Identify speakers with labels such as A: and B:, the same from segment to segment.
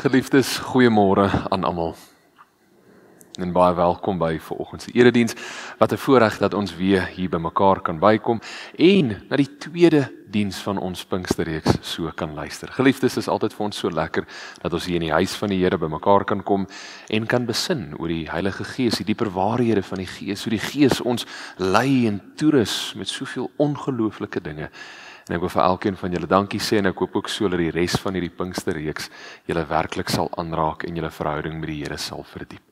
A: Geliefdes, goeiemôre aan almal. En baie welkom by vanoggend se erediens. Wat 'n voorreg dat ons weer hier by mekaar kan bykom en na die tweede diens van ons Pinksterreeks so kan luister. Geliefdes, is altyd vir ons so lekker dat ons hier in die huis van die Here by mekaar kan kom en kan besin oor die Heilige Gees, die dieper waarhede van die Gees, hoe die Gees ons lei en toerus met soveel ongelooflike dinge. En ek wil vir elkeen van julle dankie sê en ek hoop ook so dat die res van hierdie Pinksterreeks julle werklik sal aanraak en julle verhouding met die Here sal verdiep.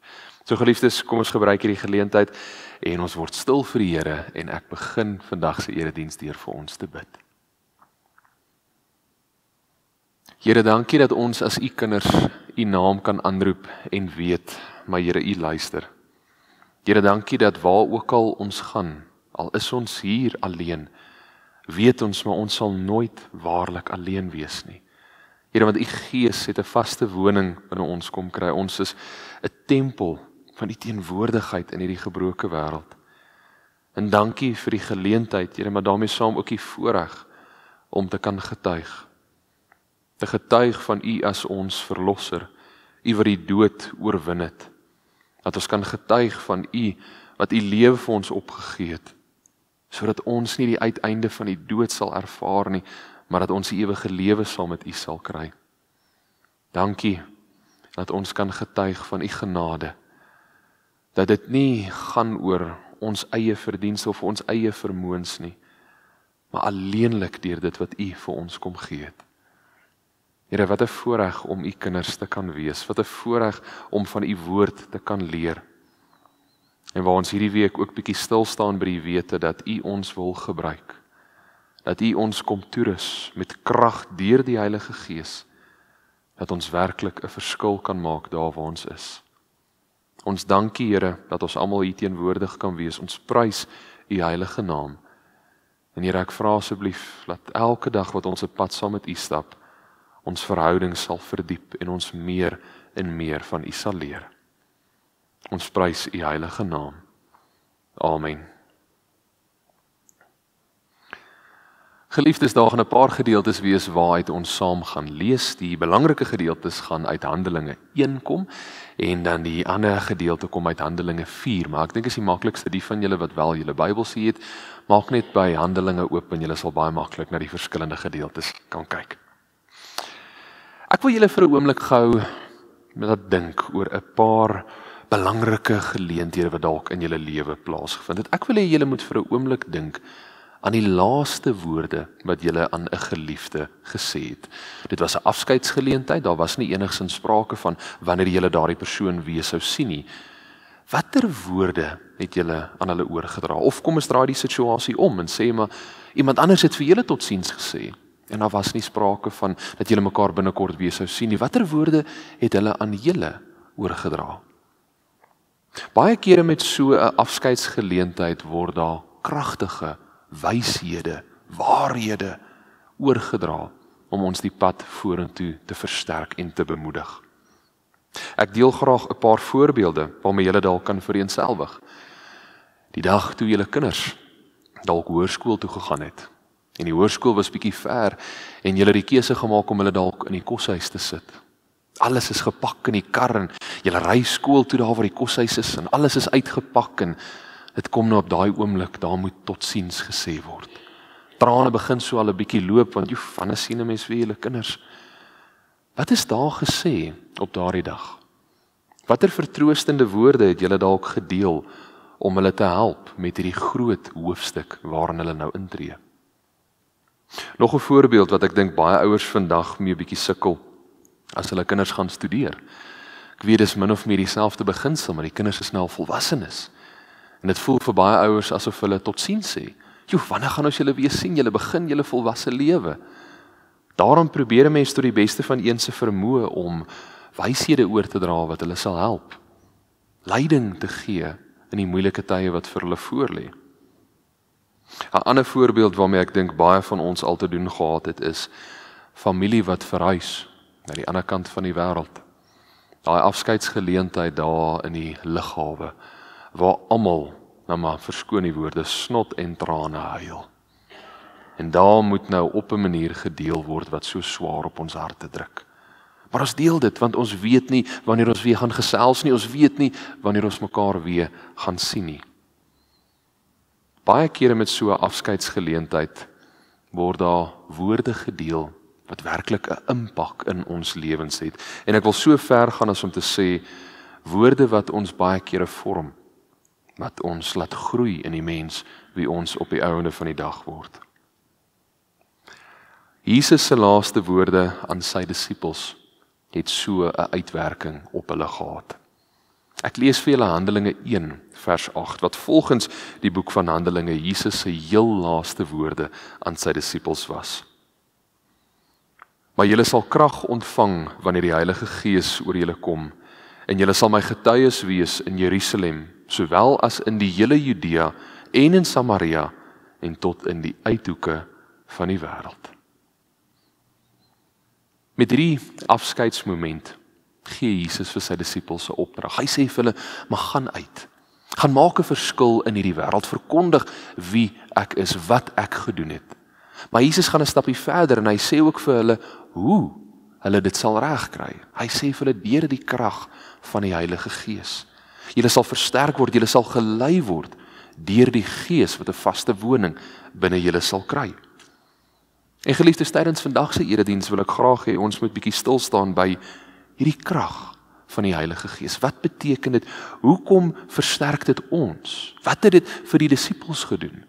A: So geliefdes, kom ons gebruik hierdie geleentheid en ons word stil vir die Here en ek begin vandag se erediens deur vir ons te bid. Here, dankie dat ons as u kinders u naam kan aanroep en weet, maar Here, u luister. Here, dankie dat waar ook al ons gaan, al is ons hier alleen, weet ons, maar ons sal nooit waarlik alleen wees nie. Here, want u Gees het 'n vaste woning binne ons kom kry. Ons is 'n tempel van die teenwoordigheid in hierdie gebroke wêreld. En dankie vir die geleentheid, Here, maar daarmee saam ook die voorreg om te kan getuig. Te getuig van u as ons verlosser, u wat die dood oorwin het. Dat ons kan getuig van u wat u lewe vir ons opgegee het, sodat ons nie die uiteinde van die dood sal ervaar nie, maar dat ons die ewige lewe saam met u sal kry. Dankie dat ons kan getuig van u genade, dat dit nie gaan oor ons eie verdienste of ons eie vermoëns nie, maar alleenlik deur dit wat u vir ons kom gee het. Here, wat 'n voorreg om u kinders te kan wees, wat 'n voorreg om van u woord te kan leer. En waar ons hierdie week ook bietjie stil staan by die wete dat u ons wil gebruik, dat u ons kom toerus met krag deur die Heilige Gees, dat ons werklik 'n verskil kan maak daar waar ons is. Ons dankie, Here, dat ons almal hier teenwoordig kan wees. Ons prys u heilige naam. En Here, ek vra asseblief dat elke dag wat ons 'n pad saam met u stap, ons verhouding sal verdiep en ons meer en meer van u sal leer. Ons prys u heilige naam. Amen. Geliefdes, daar gaan 'n paar gedeeltes wees waaruit ons saam gaan lees. Die belangrike gedeeltes gaan uit Handelinge 1 kom en dan die ander gedeelte kom uit Handelinge 4, maar ek dink is die maklikste die van julle wat wel julle Bybels het, maak net by Handelinge oop en julle sal baie maklik na die verskillende gedeeltes kan kyk. Ek wil julle vir 'n oomblik gou laat dink oor 'n paar belangrike geleenthede wat dalk in julle lewe plaasgevind het. Ek wil hê julle moet vir 'n oomblik dink aan die laaste woorde wat julle aan 'n geliefde gesê het. Dit was 'n afskeidsgeleentheid, daar was nie enigsins sprake van wanneer julle daardie persoon weer sou sien nie. Watter woorde het julle aan hulle oorgedra? Of kom ons draai die situasie om en sê maar iemand anders het vir julle totsiens gesê en daar was nie sprake van dat julle mekaar binnekort weer sou sien nie. Watter woorde het hulle aan julle oorgedra? Baie kere met so 'n afskeidsgeleentheid word daar kragtige wyshede, waarhede oorgedra om ons die pad vorentoe te versterk en te bemoedig. Ek deel graag 'n paar voorbeelde waarmee julle dalk kan vereenselwig. Die dag toe julle kinders dalk hoërskool toe gegaan het en die hoërskool was bietjie ver en julle het die keuse gemaak om hulle dalk in die koshuis te sit. Alles is gepak in die kar en julle ry skool toe daar waar die koshuis is en alles is uitgepak en dit kom nou op daai oomblik, daar moet totsiens gesê word. Trane begin so al 'n bietjie loop want wanneer sien 'n mens weer julle kinders? Wat is daar gesê op daardie dag? Watter vertroostende woorde het julle dalk gedeel om hulle te help met hierdie groot hoofstuk waarin hulle nou intree? Nog 'n voorbeeld wat ek dink baie ouers vandag mee 'n bietjie sukkel as hulle kinders gaan studeer. Ek weet dis min of meer dieselfde beginsel, maar die kinders is nou al volwassenes. En dit voel vir baie ouers asof hulle totsiens sê. Wanneer gaan ons julle weer sien? Julle begin julle volwasse lewe. Daarom probeer 'n mens tot die beste van een se vermoë om wyshede oor te dra wat hulle sal help. Leiding te gee in die moeilike tye wat vir hulle voorlê. 'n Ander voorbeeld waarmee ek dink baie van ons al te doen gehad het is familie wat verhuis na die ander kant van die wêreld. Daai afskeidsgeleentheid daar in die lughawe waar almal, nou maar verskoon die woorde, snot en trane huil. En daar moet nou op 'n manier gedeel word wat so swaar op ons harte druk. Maar ons deel dit, want ons weet nie wanneer ons weer gaan gesels nie, ons weet nie wanneer ons mekaar weer gaan sien nie. Baie kere met so 'n afskeidsgeleentheid word daar woorde gedeel wat werklik 'n impak in ons lewens het. En ek wil so ver gaan as om te sê, woorde wat ons baie kere vorm, wat ons laat groei in die mens wie ons op die einde van die dag word. Jesus se laaste woorde aan sy disippels het so 'n uitwerking op hulle gehad. Ek lees vir julle Handelinge 1 vers 8, wat volgens die boek van Handelinge Jesus se heel laaste woorde aan sy disippels was. Maar julle sal krag ontvang wanneer die Heilige Gees oor julle kom, en julle sal my getuies wees in Jerusalem, sowel as in die hele Judea en in Samaria en tot in die uithoeke van die wêreld. Met hierdie afskeidsmoment gee Jesus vir sy disippels 'n opdrag. Hy sê vir hulle, maar gaan uit. Gaan maak 'n verskil in hierdie wêreld, verkondig wie ek is, wat ek gedoen het. Maar Jesus gaan 'n stapie verder en hy sê ook vir hulle hoe hulle dit sal regkry. Hy sê vir hulle deur die krag van die Heilige Gees. Julle sal versterk word, julle sal gelei word deur die Gees wat 'n vaste woning binne julle sal kry. En geliefdes, tydens vandag se erediens wil ek graag hê ons moet bietjie stil staan by hierdie krag van die Heilige Gees. Wat beteken dit? Hoekom versterk dit ons? Wat het dit vir die disippels gedoen?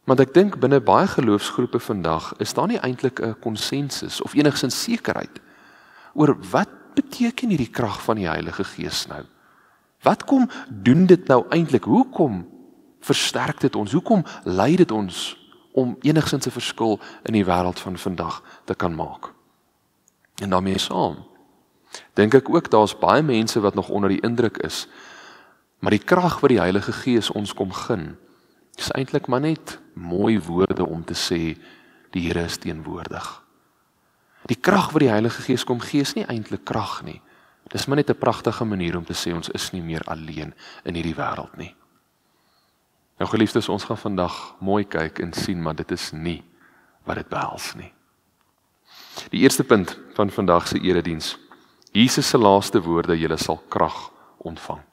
A: Want ek dink binne baie geloofsgroepe vandag is daar nie eintlik 'n konsensus of enigsins sekerheid oor wat beteken hierdie krag van die Heilige Gees nou? Wat kom doen dit nou eintlik? Hoekom versterk dit ons? Hoekom lei dit ons om enigsins 'n verskil in die wêreld van vandag te kan maak? En daarmee saam dink ek ook daar's baie mense wat nog onder die indruk is, maar die krag wat die Heilige Gees ons kom gun, is eintlik maar net mooi woorde om te sê die Here is teenwoordig. Die krag wat die Heilige Gees kom gee is nie eintlik krag nie. Dis maar net 'n pragtige manier om te sê ons is nie meer alleen in hierdie wêreld nie. Nou geliefdes, ons gaan vandag mooi kyk en sien, maar dit is nie wat dit behels nie. Die eerste punt van vandag se erediens. Jesus se laaste woorde, julle sal krag ontvang.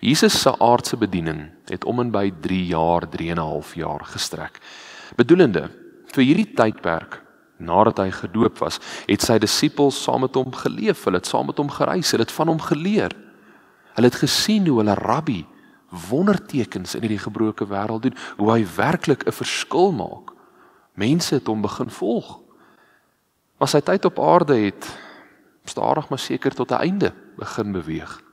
A: Jesus se aardse bediening het om en by 3 jaar, 3,5 jaar gestrek. Bedoelende, vir hierdie tydperk, nadat hy gedoop was, het sy disippels saam met hom geleef, hulle het saam met hom gereis, hulle het van hom geleer. Hulle het gesien hoe hulle rabbi wondertekens in hierdie gebroke wêreld doen, hoe hy werklik 'n verskil maak. Mense het hom begin volg. Maar sy tyd op aarde het stadig maar seker tot 'n einde begin beweeg.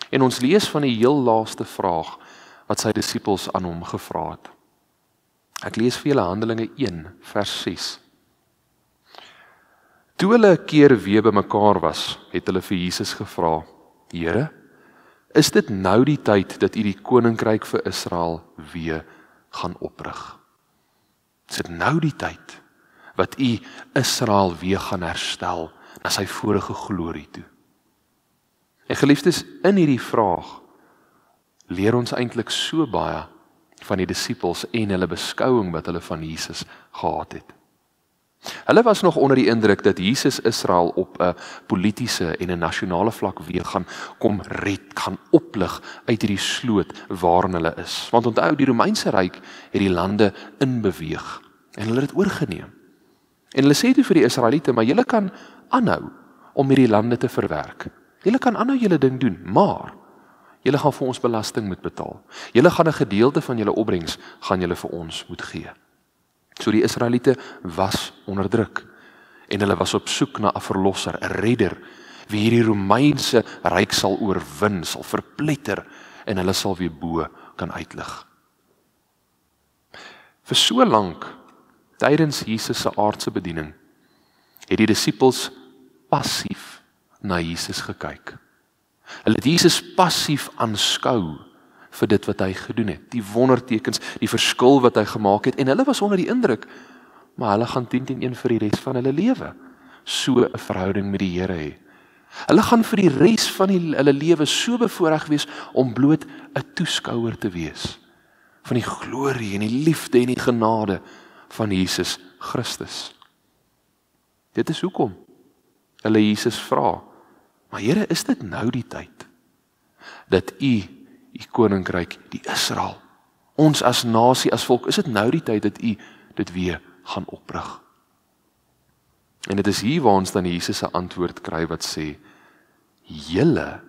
A: En ons lees van die heel laaste vraag wat sy disippels aan hom gevra het. Ek lees vir julle Handelinge 1 vers 6. Toe hulle 'n keer weer bymekaar was, het hulle vir Jesus gevra, Here, is dit nou die tyd dat U die koninkryk vir Israel weer gaan oprig? Is dit nou die tyd wat U Israel weer gaan herstel na sy vorige glorie toe? En geliefdes, in hierdie vraag leer ons eintlik so baie van die disippels en hulle beskouing wat hulle van Jesus gehad het. Hulle was nog onder die indruk dat Jesus Israel op 'n politiese en 'n nasionale vlak weer gaan kom red, gaan oplig uit hierdie sloot waarin hulle is. Want onthou, die Romeinse ryk het die lande inbeweeg en hulle het dit oorgeneem. En hulle sê toe vir die Israeliete, maar julle kan aanhou om hierdie lande te verwerk. Julle kan aanhou julle ding doen, maar julle gaan vir ons belasting moet betaal. Julle gaan 'n gedeelte van julle opbrengs gaan julle vir ons moet gee. So die Israeliete was onder druk en hulle was op soek na 'n verlosser, 'n redder, wie hierdie Romeinse ryk sal oorwin, sal verpletter en hulle sal weer bo kan uitlig. Vir so lank tydens Jesus se aardse bediening het die disippels passief na Jesus gekyk. Hulle het Jesus passief aanskou vir dit wat hy gedoen het, die wondertekens, die verskil wat hy gemaak het, en hulle was onder die indruk, maar hulle gaan 10-1 vir die res van hulle lewe so 'n verhouding met die Here hê. Hulle gaan vir die res van hulle lewe so bevoorreg wees om bloot 'n toeskouer te wees van die glorie en die liefde en die genade van Jesus Christus. Dit is hoekom hulle Jesus vra, maar Here, is dit nou die tyd dat u koninkryk, die Israel, ons as nasie, as volk, is dit nou die tyd dat u dit weer gaan oprig? En dit is hier waar ons dan Jesus se antwoord kry wat sê, julle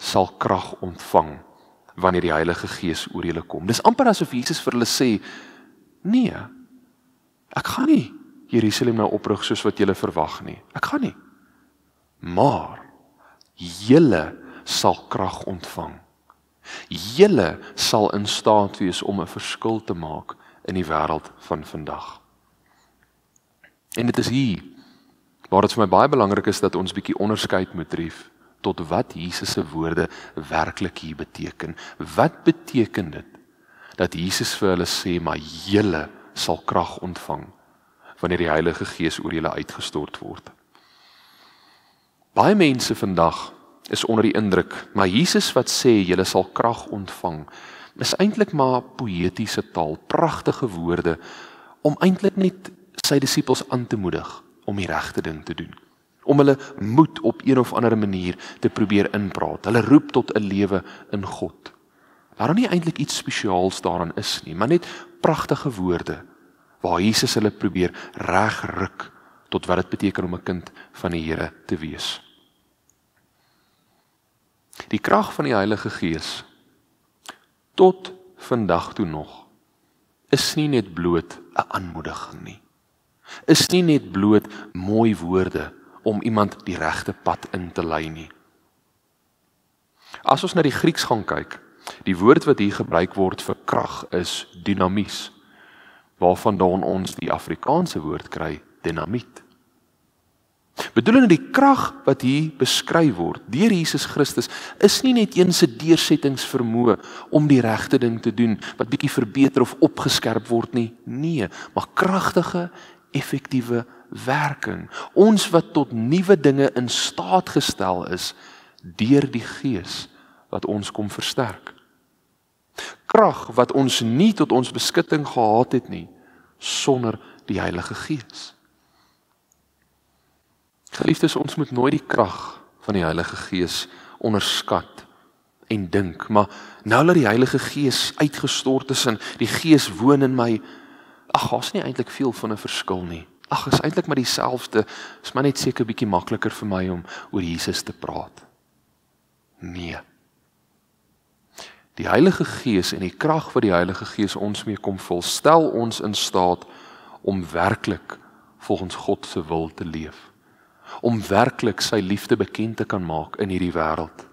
A: sal krag ontvang wanneer die Heilige Gees oor julle kom. Dis amper asof Jesus vir hulle sê, nee, ek gaan nie Jerusalem nou oprig soos wat julle verwag nie. Ek gaan nie. Maar julle sal krag ontvang. Julle sal in staat wees om 'n verskil te maak in die wêreld van vandag. En dit is hier waar dit vir my baie belangrik is dat ons bietjie onderskeid moet tref tot wat Jesus se woorde werklik hier beteken. Wat beteken dit dat Jesus vir hulle sê, maar julle sal krag ontvang wanneer die Heilige Gees oor julle uitgestort word? Baie mense vandag is onder die indruk, maar Jesus wat sê julle sal krag ontvang, is eintlik maar poëtiese taal, pragtige woorde om eintlik net sy disippels aan te moedig om die regte ding te doen. Om hulle moed op een of ander manier te probeer inpraat. Hulle roep tot 'n lewe in God. Daar nie eintlik iets spesiaals daaraan is nie, maar net pragtige woorde waar Jesus hulle probeer regruk tot wat dit beteken om 'n kind van die Here te wees. Die krag van die Heilige Gees tot vandag toe nog is nie net bloot 'n aanmoediging nie. Is nie net bloot mooi woorde om iemand die regte pad in te lei nie. As ons na die Grieks gaan kyk, die woord wat hier gebruik word vir krag is dynamis, waarvandaan ons die Afrikaanse woord kry, dinamiet. Bedoelende die krag wat hier beskryf word deur Jesus Christus is nie net een se deursettingsvermoë om die regte ding te doen wat bietjie verbeter of opgeskerp word nie. Nee, maar kragtige, effektiewe werking. Ons wat tot nuwe dinge in staat gestel is deur die Gees wat ons kom versterk. Krag wat ons nie tot ons beskutting gehad het nie sonder die Heilige Gees. Geliefdes, ons moet nooit die krag van die Heilige Gees onderskat en dink, maar nou dat die Heilige Gees uitgestort is en die Gees woon in my, daar's nie eintlik veel van 'n verskil nie. Is eintlik maar dieselfde, is maar net seker bietjie makliker vir my om oor Jesus te praat. Nee. Die Heilige Gees en die krag wat die Heilige Gees ons mee kom vul, stel ons in staat om werklik volgens God se wil te leef. Om werklik sy liefde bekend te kan maak in hierdie wêreld.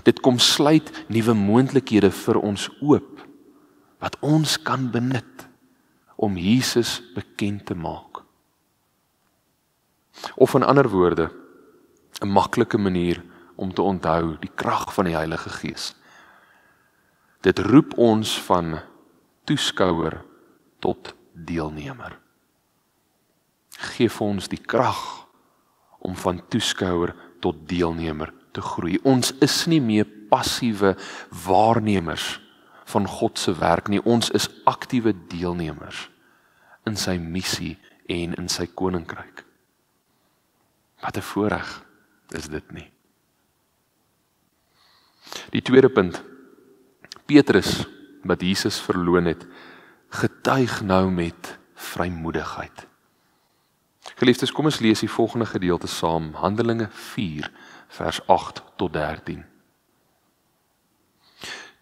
A: Dit kom sluit nuwe moontlikhede vir ons oop, wat ons kan benut om Jesus bekend te maak. Of in ander woorde, 'n maklike manier om te onthou die krag van die Heilige Gees. Dit roep ons van toeskouer tot deelnemer. Geef ons die krag om van toeskouer tot deelnemer te groei. Ons is nie meer passiewe waarnemers van God se werk nie, ons is aktiewe deelnemers in sy missie en in sy koninkryk. Wat 'n voorreg is dit nie. Die tweede punt, Petrus, wat Jesus verloon het, getuig nou met vrymoedigheid. Geliefdes, kom ons lees die volgende gedeelte saam, Handelinge 4, vers 8 tot 13.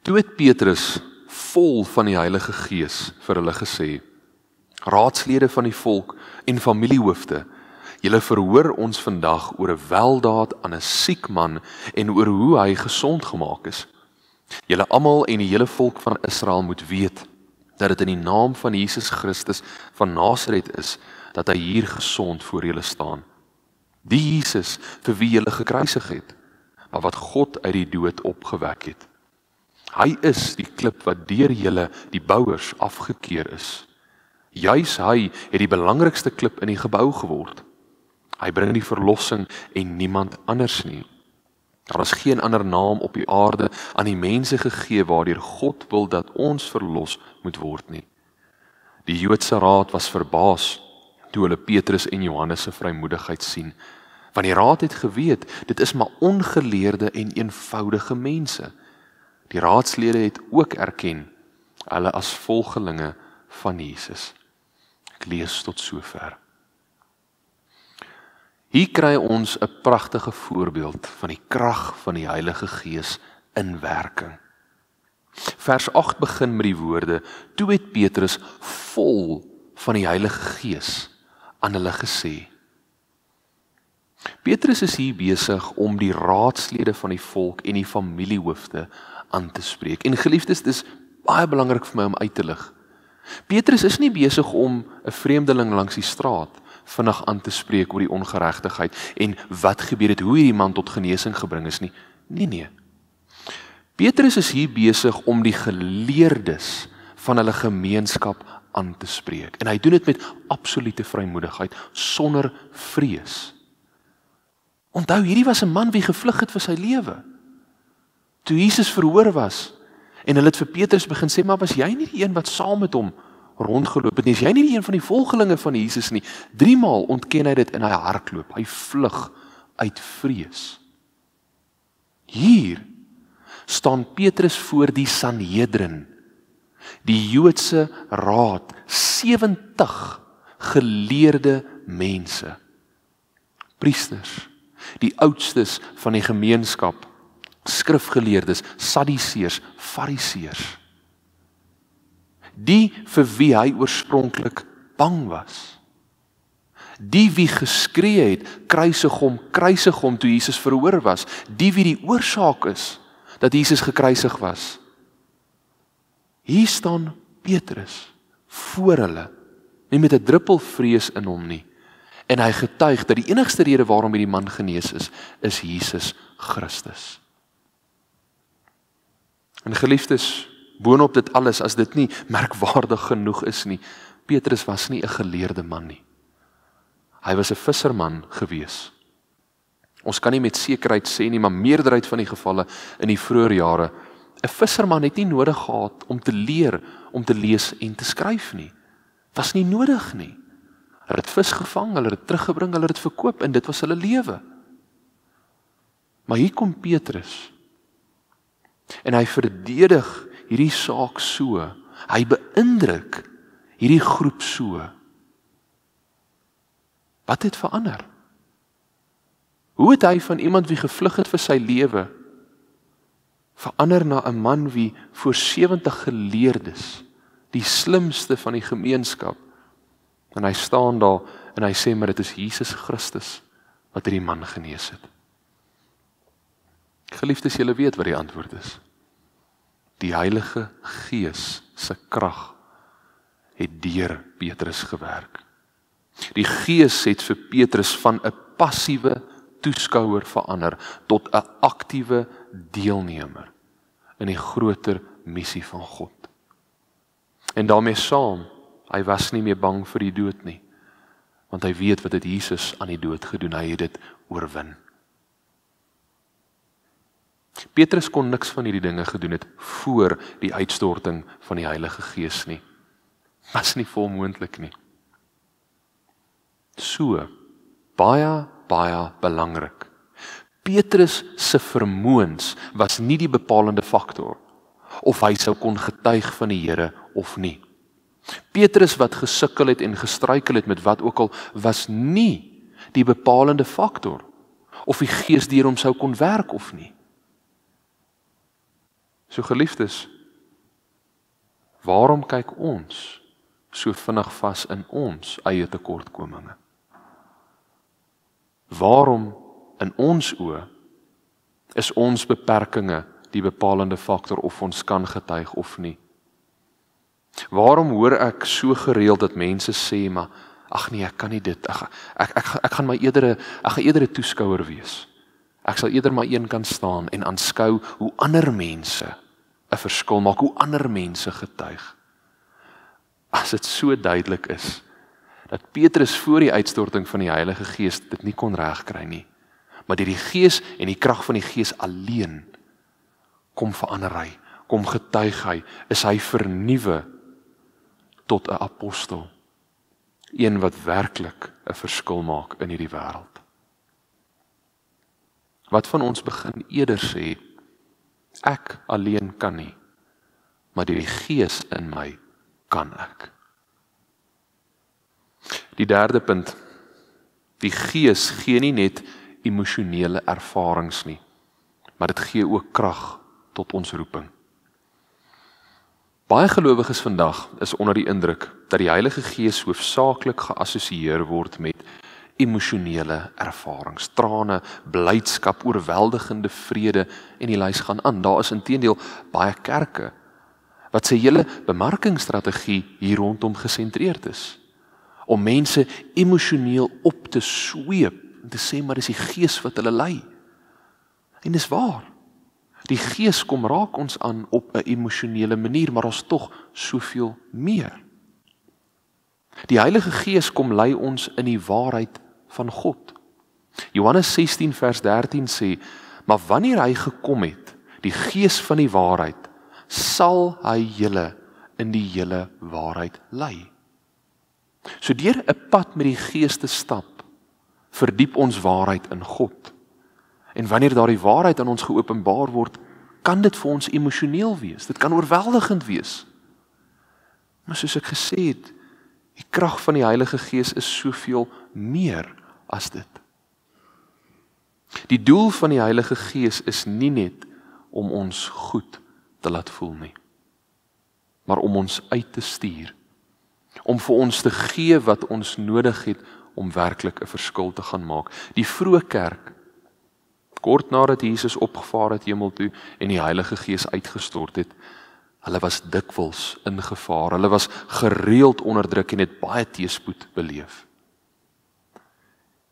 A: Toe het Petrus, vol van die Heilige Gees, vir hulle gesê, raadslede van die volk en familiehoofde, julle verhoor ons vandag oor 'n weldaad aan 'n siek man en oor hoe hy gesond gemaak is. Julle almal en die hele volk van Israel moet weet dat dit in die naam van Jesus Christus van Nasaret is dat hy hier gesond voor julle staan. Die Jesus vir wie julle gekruisig het, maar wat God uit die dood opgewek het. Hy is die klip wat deur julle die bouers afgekeur is. Juis hy het die belangrikste klip in die gebou geword. Hy bring die verlossing en niemand anders nie. Daar is geen ander naam op die aarde aan die mense gegee waardeur God wil dat ons verlos moet word nie. Die Joodse raad was verbaas toe hulle Petrus en Johannes se vrymoedigheid sien. Want die raad het geweet, dit is maar ongeleerde en eenvoudige mense. Die raadslede het ook erken, hulle as volgelinge van Jesus. Ek lees tot sover. Hier kry ons 'n pragtige voorbeeld van die krag van die Heilige Gees in werking. Vers 8 begin met die woorde, toe het Petrus vol van die Heilige Gees aan hulle gesê. Petrus is hier besig om die raadslede van die volk en die familiehoofde aan te spreek. En geliefdes, dis baie belangrik vir my om uit te lig. Petrus is nie besig om 'n vreemdeling langs die straat vinnig aan te spreek oor die ongeregtigheid en wat gebeur het, hoe hierdie man tot genesing gebring is nie. Nee. Petrus is hier besig om die geleerdes van hulle gemeenskap aan te spreek. En hy doen dit met absolute vrymoedigheid, sonder vrees. Onthou, hierdie was 'n man wie gevlug het vir sy lewe. Toe Jesus verhoor was, en hulle het vir Petrus begin sê, maar was jy nie die een wat saam met hom rondgeloop het nie? Is jy nie die een van die volgelinge van Jesus nie? 3 maal ontken hy dit en hy hardloop. Hy vlug uit vrees. Hier staan Petrus voor die Sanhedrin, die Joodse raad, 70 geleerde mense, priesters, die oudstes van die gemeenskap, skrifgeleerdes, Sadduseërs, Fariseërs, die vir wie hy oorspronklik bang was, die wie geskree het, kruisig hom toe Jesus verhoor was, die wie die oorsaak is dat Jesus gekruisig was. Hier staan Petrus voor hulle, nie met 'n druppel vrees in hom nie, en hy getuig dat die enigste rede waarom hierdie man genees is Jesus Christus. En geliefdes, boonop dit alles, as dit nie merkwaardig genoeg is nie, Petrus was nie 'n geleerde man nie. Hy was 'n visserman gewees. Ons kan nie met sekerheid sê nie, maar meerderheid van die gevalle in die vroeë jare, 'n visserman het nie nodig gehad om te leer, om te lees en te skryf nie. Was nie nodig nie. Hulle het vis gevang, hulle het teruggebring, hulle het verkoop en dit was hulle lewe. Maar hier kom Petrus en hy verdedig hierdie saak so. Hy beïndruk hierdie groep so. Wat het verander? Hoe het hy van iemand wie gevlug het vir sy lewe verander na 'n man wie voor 70 geleerdes, die slimste van die gemeenskap, en hy staan daar en hy sê, maar dit is Jesus Christus wat hierdie man genees het. Geliefdes, julle weet wat die antwoord is. Die Heilige Gees se krag het deur Petrus gewerk. Die Gees het vir Petrus van 'n passiewe toeskouer verander tot 'n aktiewe deelnemer in die groter missie van God. En daarmee saam, hy was nie meer bang vir die dood nie, want hy weet wat het Jesus aan die dood gedoen, hy het dit oorwin. Petrus kon niks van hierdie dinge gedoen het voor die uitstorting van die Heilige Gees nie. Was nie volmoontlik nie. So, baie belangrik. Petrus se vermoëns was nie die bepalende faktor, of hy sou kon getuig van die Here of nie. Petrus wat gesukkel het en gestruikel het met wat ook al, was nie die bepalende faktor, of die Gees deur hom sou kon werk of nie. So geliefdes, waarom kyk ons so vinnig vas in ons eie tekortkominge? Waarom in ons oë is ons beperkings die bepalende faktor of ons kan getuig of nie? Waarom hoor ek so gereeld dat mense sê, maar ag nee, ek kan nie dit, ek gaan eerder 'n toeskouer wees. Ek sal eerder maar een kan staan en aanskou hoe ander mense 'n verskil maak, hoe ander mense getuig. As dit so duidelik is, dat Petrus voor die uitstorting van die Heilige Gees dit nie kon regkry nie, maar deur die Gees en die krag van die Gees alleen, kom verander hy, kom getuig hy, is hy vernuwe tot 'n apostel, een wat werklik 'n verskil maak in hierdie wêreld. Wat van ons begin eerder sê, ek alleen kan nie, maar deur die Gees in my kan ek. Die derde punt, die Gees gee nie net emosionele ervarings nie, maar dit gee ook krag tot ons roeping. Baie gelowiges vandag is onder die indruk dat die Heilige Gees hoofsaaklik geassosieer word met emosionele ervarings, trane, blydskap, oorweldigende vrede en die lys gaan aan. Daar is inteendeel baie kerke wat sy hele bemarkingsstrategie hier rondom gesentreerd is, om mense emosioneel op te sweep en te sê, maar dis die Gees wat hulle lei. En dis waar. Die Gees kom raak ons aan op 'n emosionele manier, maar ons tog soveel meer. Die Heilige Gees kom lei ons in die waarheid van God. Johannes 16 vers 13 sê, maar wanneer hy gekom het, die Gees van die waarheid, sal hy julle in die hele waarheid lei. So deur 'n pad met die Gees te stap, verdiep ons waarheid in God. En wanneer daardie waarheid aan ons geopenbaar word, kan dit vir ons emosioneel wees. Dit kan oorweldigend wees. Maar soos ek gesê het, die krag van die Heilige Gees is soveel meer as dit. Die doel van die Heilige Gees is nie net om ons goed te laat voel nie, maar om ons uit te stuur, om vir ons te gee wat ons nodig het om werklik 'n verskil te gaan maak. Die vroeë kerk, kort nadat Jesus opgevaar het hemel toe en die Heilige Gees uitgestort het, hulle was dikwels in gevaar, hulle was gereeld onder druk en het baie teëspoed beleef.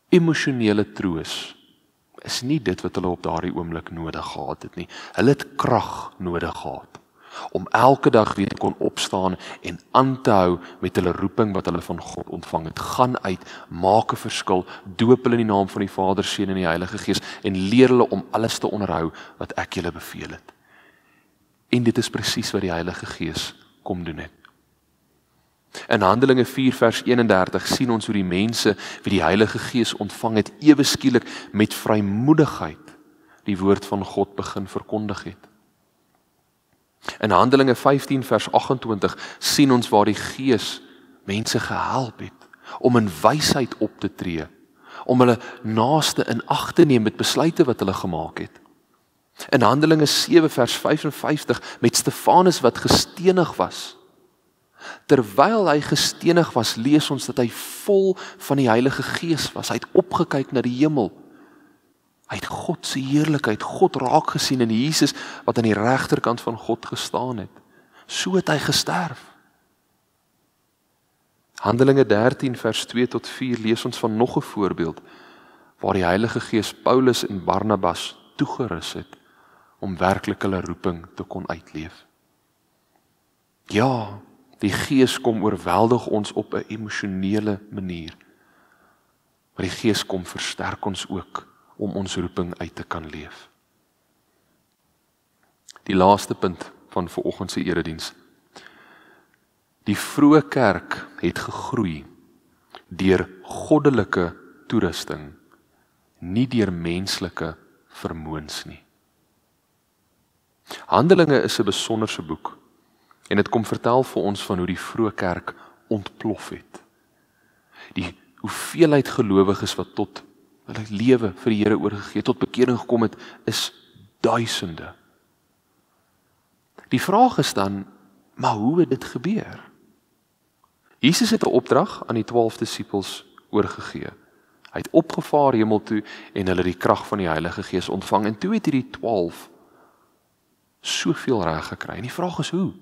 A: Emosionele troos is nie dit wat hulle op daardie oomblik nodig gehad het nie. Hulle het krag nodig gehad om elke dag weer te kon opstaan en aan te hou met hulle roeping wat hulle van God ontvang het. Gaan uit, maak 'n verskil, doop hulle in die naam van die Vader, Seun en die Heilige Gees en leer hulle om alles te onderhou wat ek julle beveel het. En dit is presies wat die Heilige Gees kom doen het. In Handelinge 4 vers 31 sien ons hoe die mense wie die Heilige Gees ontvang het, ewe skielik met vrymoedigheid die woord van God begin verkondig het. In Handelinge 15 vers 28 sien ons waar die Gees mense gehelp het om in wysheid op te tree, om hulle naaste in ag te neem met besluite wat hulle gemaak het. In Handelinge 7 vers 55 met Stefanus wat gestenig was. Terwyl hy gestenig was, lees ons dat hy vol van die Heilige Gees was. Hy het opgekyk na die hemel. Hy het God se heerlikheid, God raak gesien in Jesus wat aan die regterkant van God gestaan het. So het hy gesterf. Handelinge 13 vers 2 tot 4 lees ons van nog 'n voorbeeld waar die Heilige Gees Paulus en Barnabas toegerus het om werklik hulle roeping te kon uitleef. Ja, die Gees kom oorweldig ons op 'n emosionele manier. Maar die Gees kom versterk ons ook om ons roeping uit te kan leef. Die laaste punt van vanoggend se erediens. Die vroeë kerk het gegroei deur goddelike toerusting, nie deur menslike vermoëns nie. Handelinge is 'n besonderse boek en dit kom vertel vir ons van hoe die vroeë kerk ontplof het. Die hoeveelheid gelowiges wat tot hulle lewe vir die Here oorgegee, tot bekering gekom het, is duisende. Die vraag is dan, maar hoe het dit gebeur? Jesus het 'n opdrag aan die 12 disippels oorgegee. Hy het opgevaar hemel toe en hulle die krag van die Heilige Gees ontvang en toe het hierdie 12 soveel reg gekry. En die vraag is hoe?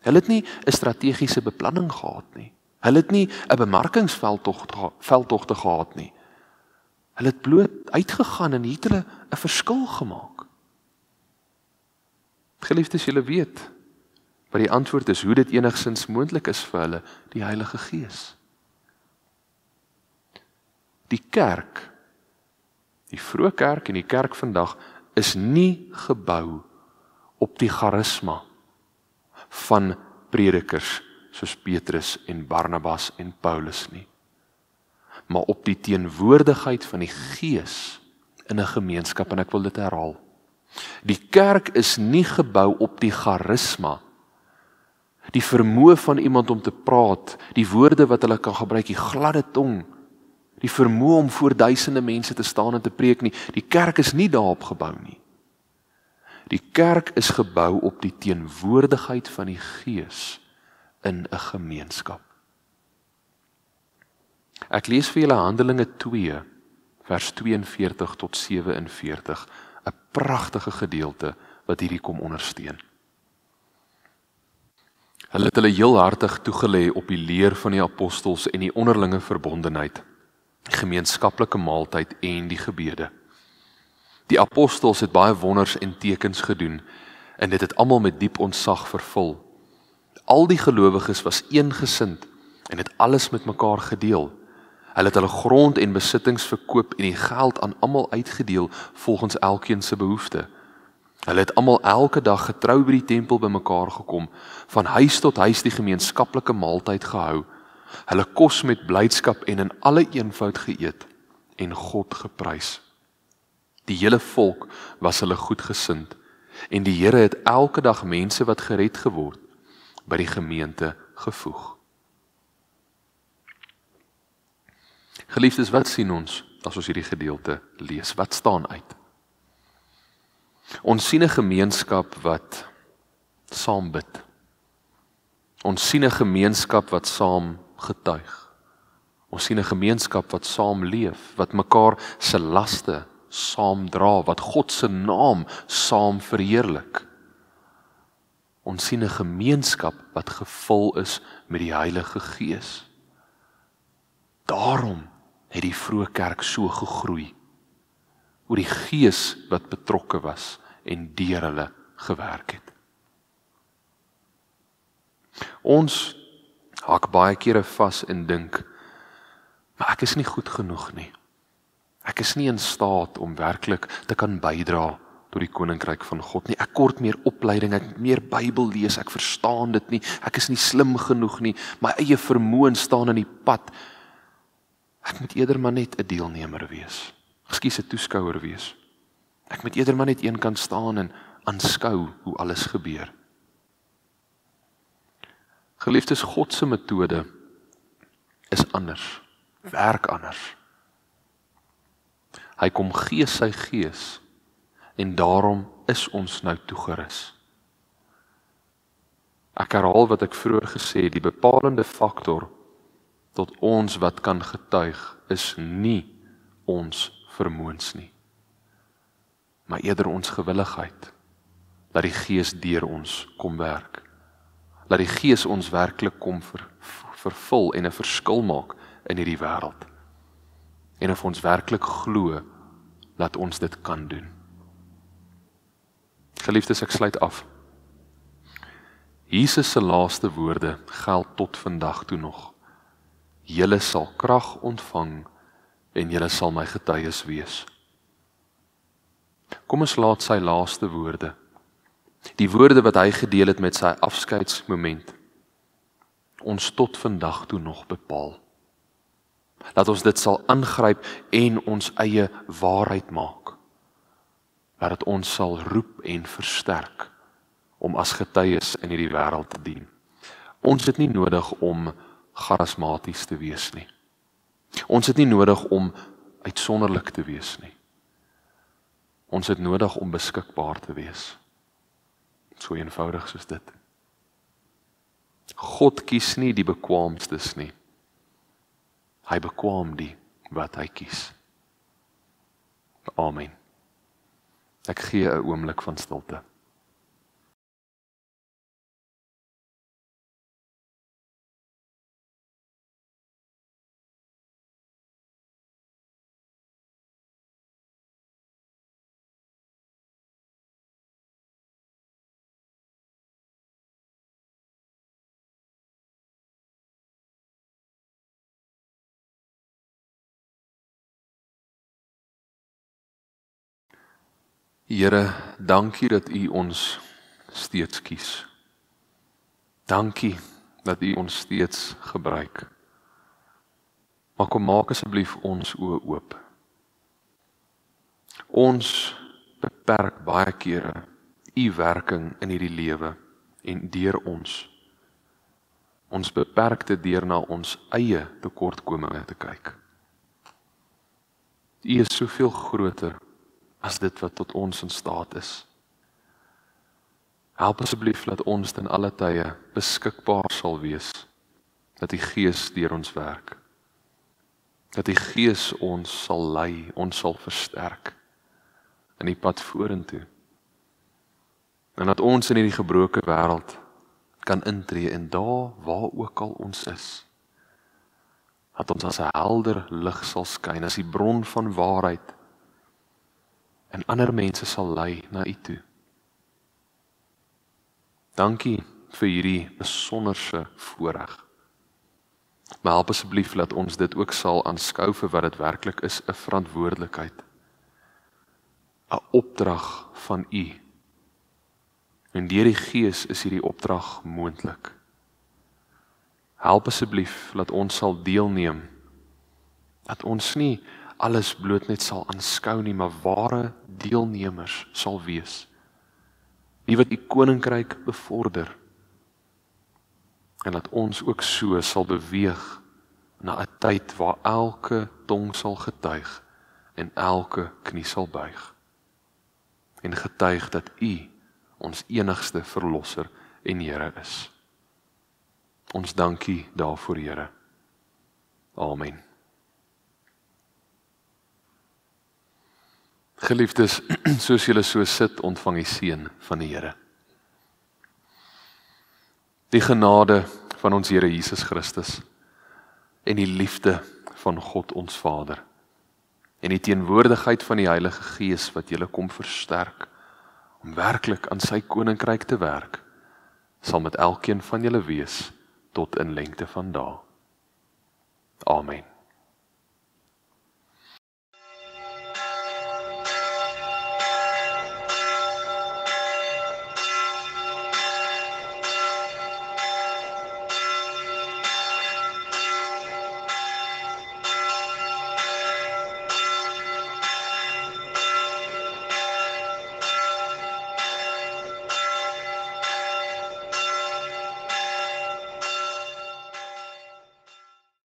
A: Hulle het nie 'n strategiese beplanning gehad nie. Hulle het nie 'n bemarkingsveldtogte gehad nie. Hulle het bloot uitgegaan en het hulle 'n verskil gemaak. Geliefdes, julle weet wat die antwoord is, hoe dit enigstens moontlik is vir hulle, die Heilige Gees. Die kerk, die vroeë kerk en die kerk vandag, is nie gebou op die charisma van predikers soos Petrus en Barnabas en Paulus nie, maar op die teenwoordigheid van die Gees in 'n gemeenskap, en ek wil dit herhaal. Die kerk is nie gebou op die charisma, die vermoë van iemand om te praat, die woorde wat hulle kan gebruik, die gladde tong, die vermoë om voor duisende mense te staan en te preek nie. Die kerk is nie daarop gebou nie. Die kerk is gebou op die teenwoordigheid van die Gees in 'n gemeenskap. Ek lees vir julle Handelinge 2, vers 42 tot 47, 'n pragtige gedeelte wat hierdie kom ondersteun. Hulle het hulle heel hartig toegelê op die leer van die apostels en die onderlinge verbondenheid, die gemeenskaplike maaltyd en die gebede. Die apostels het baie wonders en tekens gedoen, en dit het almal met diep ontzag vervul. Al die gelowiges was eengesind en het alles met mekaar gedeel. Hulle het hulle grond en besittings verkoop en die geld aan almal uitgedeel volgens elkeen se behoefte. Hulle het almal elke dag getrou by die tempel bymekaar gekom, van huis tot huis die gemeenskaplike maaltyd gehou, hulle kos met blydskap en in alle eenvoud geëet en God geprys. Die hele volk was hulle goedgesind en die Here het elke dag mense wat gered geword by die gemeente gevoeg. Geliefdes, wat sien ons as ons hierdie gedeelte lees? Wat staan uit? Ons sien 'n gemeenskap wat saam bid. Ons sien 'n gemeenskap wat saam getuig. Ons sien 'n gemeenskap wat saam leef, wat mekaar se laste saam dra, wat God se naam saam verheerlik. Ons sien 'n gemeenskap wat gevul is met die Heilige Gees. Daarom het die vroeë kerk so gegroei, oor die Gees wat betrokke was en deur hulle gewerk het. Ons hak baie kere vas en dink, maar ek is nie goed genoeg nie. Ek is nie in staat om werklik te kan bydra tot die koninkryk van God nie. Ek kort meer opleiding, ek moet meer Bybel lees, ek verstaan dit nie, ek is nie slim genoeg nie, my eie vermoë staan in die pad. Ek moet eerder maar net 'n deelnemer wees. Ekskuus, 'n toeskouer wees. Ek moet eerder maar net een kan staan en aanskou hoe alles gebeur. Geliefdes, God se metode is anders, werk anders. Hy kom gee sy Gees en daarom is ons nou toegerus. Ek herhaal wat ek vroeër gesê het, die bepalende faktor tot ons wat kan getuig is nie ons vermoëns nie, maar eerder ons gewilligheid, dat die Gees deur ons kom werk. Laat die Gees ons werklik kom vervul en 'n verskil maak in hierdie wêreld. En of ons werklik glo, laat ons dit kan doen. Geliefdes, ek sluit af. Jesus se laaste woorde geld tot vandag toe nog. Julle sal krag ontvang en julle sal my getuies wees. Kom ons laat sy laaste woorde, die woorde wat hy gedeel het met sy afskeidsmoment, ons tot vandag toe nog bepaal. Laat ons dit sal aangryp en ons eie waarheid maak. Laat dit ons sal roep en versterk om as getuies in hierdie wêreld te dien. Ons het nie nodig om charismaties te wees nie. Ons het nie nodig om uitsonderlik te wees nie. Ons het nodig om beskikbaar te wees. So eenvoudig soos dit. God kies nie die bekwaamstes nie. Hy bekwaam die wat hy kies. Amen. Ek gee 'n oomblik van stilte. Here, dankie dat U ons steeds kies. Dankie dat U ons steeds gebruik. Maar kom maak asseblief ons oë oop. Ons beperk baie kere U werking in hierdie lewe en deur ons. Ons beperk dit deur na ons eie tekortkominge te kyk. U is soveel groter as dit wat tot ons in staat is. Help asseblief dat ons ten alle tye beskikbaar sal wees, dat die Gees deur ons werk, dat die Gees ons sal lei, ons sal versterk in die pad vorentoe, en dat ons in hierdie gebroke wêreld kan intree en daar waar ook al ons is, dat ons as 'n helder lig sal skyn, as die bron van waarheid, en ander mense sal lei na U toe. Dankie vir hierdie besonderse voorreg. Maar help asseblief dat ons dit ook sal aanskou vir wat dit werklik is, 'n verantwoordelikheid, 'n opdrag van U. En deur die Gees is hierdie opdrag moontlik. Help asseblief dat ons sal deelneem, dat ons nie alles bloot net sal aanskou nie, maar ware deelnemers sal wees. Die wat U koninkryk bevorder, en dat ons ook so sal beweeg na 'n tyd waar elke tong sal getuig en elke knie sal buig, en getuig dat U ons enigste verlosser en Here is. Ons dankie daarvoor, Here. Amen. Geliefdes, soos julle so sit, ontvang die seën van die Here. Die genade van ons Here Jesus Christus en die liefde van God ons Vader en die teenwoordigheid van die Heilige Gees wat julle kom versterk om werklik aan sy koninkryk te werk, sal met elkeen van julle wees tot in lengte van dae. Amen.